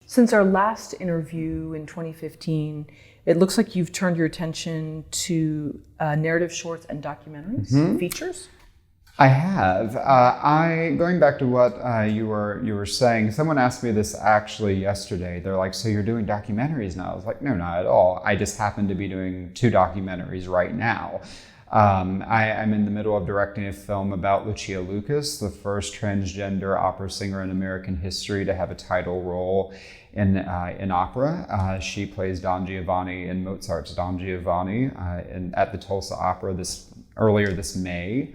Since our last interview in 2015, it looks like you've turned your attention to narrative shorts and documentaries, features. I have. Going back to what you were saying, someone asked me this actually yesterday. They're like, so you're doing documentaries now? I was like, no, not at all. I just happen to be doing 2 documentaries right now. I'm in the middle of directing a film about Lucia Lucas, the first transgender opera singer in American history to have a title role in opera. She plays Don Giovanni in Mozart's Don Giovanni at the Tulsa Opera earlier this May.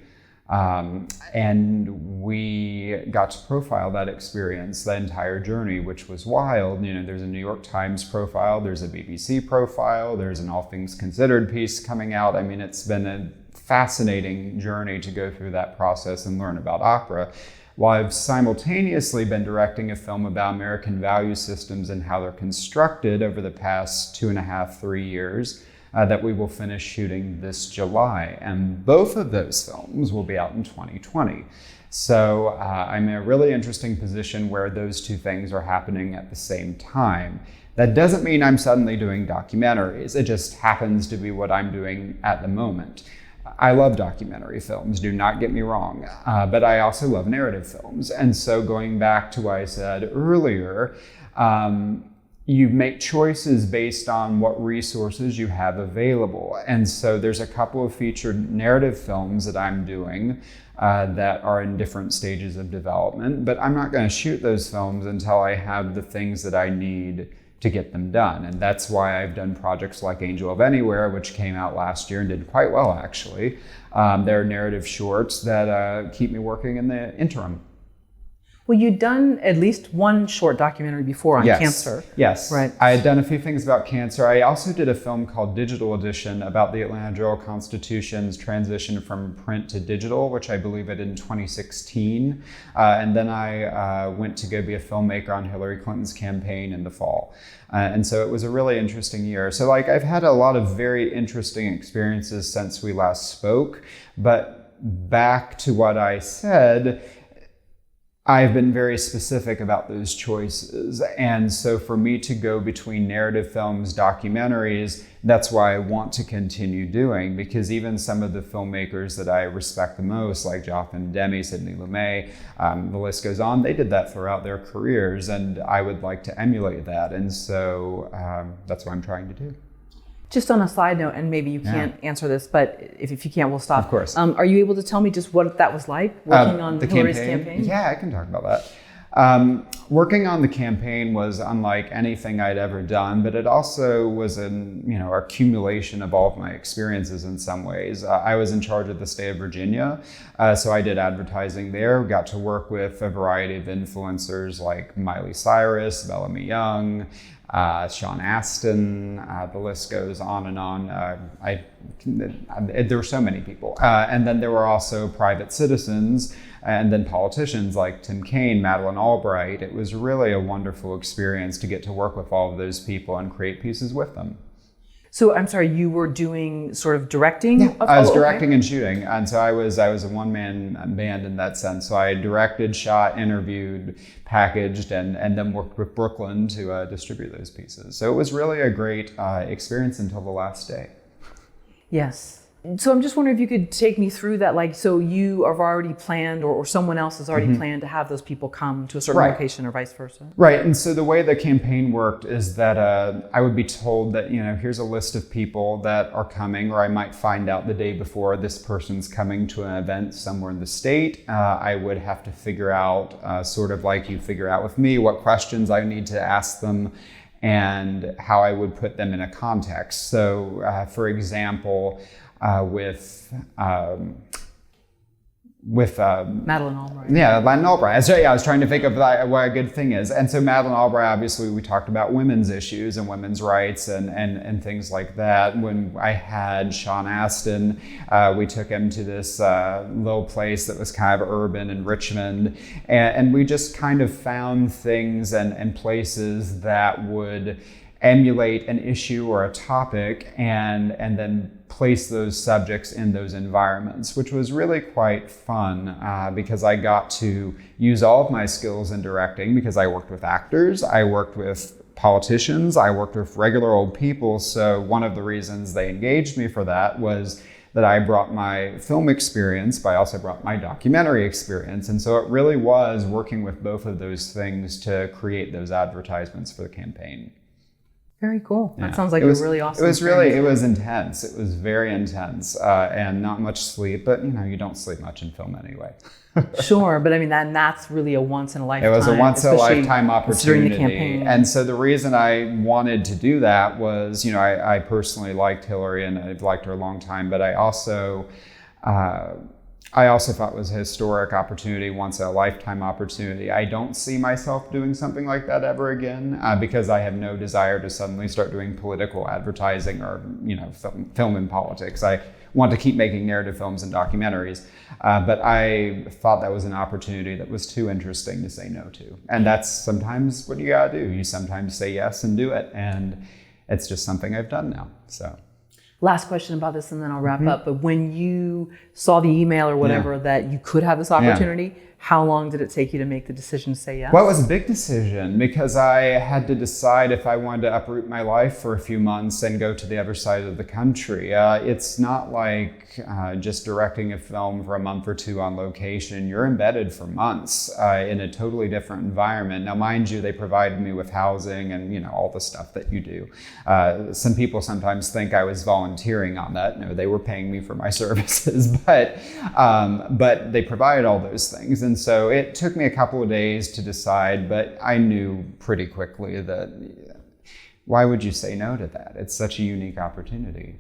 And we got to profile that experience, the entire journey, which was wild. You know, there's a New York Times profile, there's a BBC profile, there's an All Things Considered piece coming out. I mean, it's been a fascinating journey to go through that process and learn about opera, while I've simultaneously been directing a film about American value systems and how they're constructed over the past 2.5, 3 years. That we will finish shooting this July. And both of those films will be out in 2020. So I'm in a really interesting position where those 2 things are happening at the same time. That doesn't mean I'm suddenly doing documentaries. It just happens to be what I'm doing at the moment. I love documentary films, do not get me wrong, but I also love narrative films. And so going back to what I said earlier, you make choices based on what resources you have available. And so there's a couple of featured narrative films that I'm doing that are in different stages of development, but I'm not going to shoot those films until I have the things that I need to get them done. And that's why I've done projects like Angel of Anywhere, which came out last year and did quite well, actually. They're narrative shorts that keep me working in the interim. Well, you'd done at least one short documentary before on cancer. Yes, right. I had done a few things about cancer. I also did a film called Digital Edition about the Atlanta Journal-Constitution's transition from print to digital, which I believe I did in 2016. And then I went to go be a filmmaker on Hillary Clinton's campaign in the fall. And so it was a really interesting year. So I've had a lot of very interesting experiences since we last spoke. But back to what I said, I've been very specific about those choices. And so for me to go between narrative films, documentaries, that's why I want to continue doing, because even some of the filmmakers that I respect the most, like Jotham Demme, Sidney Lumet, the list goes on, they did that throughout their careers, and I would like to emulate that. And so that's what I'm trying to do. Just on a side note, and maybe you can't answer this, but if you can't, we'll stop. Of course. Are you able to tell me just what that was like, working on Hillary's campaign? Yeah, I can talk about that. Working on the campaign was unlike anything I'd ever done, but it also was an accumulation of all of my experiences in some ways. I was in charge of the state of Virginia, so I did advertising there. Got to work with a variety of influencers like Miley Cyrus, Bellamy Young, Sean Astin, the list goes on and on. There were so many people. And then there were also private citizens and then politicians like Tim Kaine, Madeleine Albright. It was really a wonderful experience to get to work with all of those people and create pieces with them. So I'm sorry, you were doing sort of directing? Yeah, I was directing and shooting. And so I was a one-man band in that sense. So I directed, shot, interviewed, packaged, and then worked with Brooklyn to distribute those pieces. So it was really a great experience until the last day. Yes. So I'm just wondering if you could take me through that, so you have already planned or someone else has already planned to have those people come to a certain location or vice versa. Right, and so the way the campaign worked is that I would be told that, here's a list of people that are coming, or I might find out the day before this person's coming to an event somewhere in the state. I would have to figure out, sort of like you figure out with me, what questions I need to ask them and how I would put them in a context. So, for example, with Madeleine Albright. Yeah, Madeleine Albright. So, I was trying to think of what a good thing is. And so Madeleine Albright, obviously, we talked about women's issues and women's rights and things like that. When I had Sean Astin, we took him to this little place that was kind of urban in Richmond. And we just kind of found things and places that would emulate an issue or a topic and then place those subjects in those environments, which was really quite fun because I got to use all of my skills in directing because I worked with actors, I worked with politicians, I worked with regular old people. So one of the reasons they engaged me for that was that I brought my film experience, but I also brought my documentary experience. And so it really was working with both of those things to create those advertisements for the campaign. Very cool. Yeah. That sounds like a really awesome It was intense. It was very intense and not much sleep, but you don't sleep much in film anyway. Sure, but I mean, that's really a once in a lifetime. It was a once in a lifetime opportunity. The campaign. And so the reason I wanted to do that was, I personally liked Hillary and I've liked her a long time, but I also thought it was a historic opportunity, once in a lifetime opportunity. I don't see myself doing something like that ever again because I have no desire to suddenly start doing political advertising or, film in politics. I want to keep making narrative films and documentaries. But I thought that was an opportunity that was too interesting to say no to. And that's sometimes what you gotta do. You sometimes say yes and do it. And it's just something I've done now, so. Last question about this and then I'll wrap up. But when you saw the email or whatever that you could have this opportunity, how long did it take you to make the decision to say yes? Well, it was a big decision because I had to decide if I wanted to uproot my life for a few months and go to the other side of the country. It's not like just directing a film for a month or two on location. You're embedded for months in a totally different environment. Now, mind you, they provided me with housing and all the stuff that you do. Some people sometimes think I was volunteering on that. No, they were paying me for my services, but they provided all those things. And so it took me a couple of days to decide, but I knew pretty quickly that why would you say no to that? It's such a unique opportunity,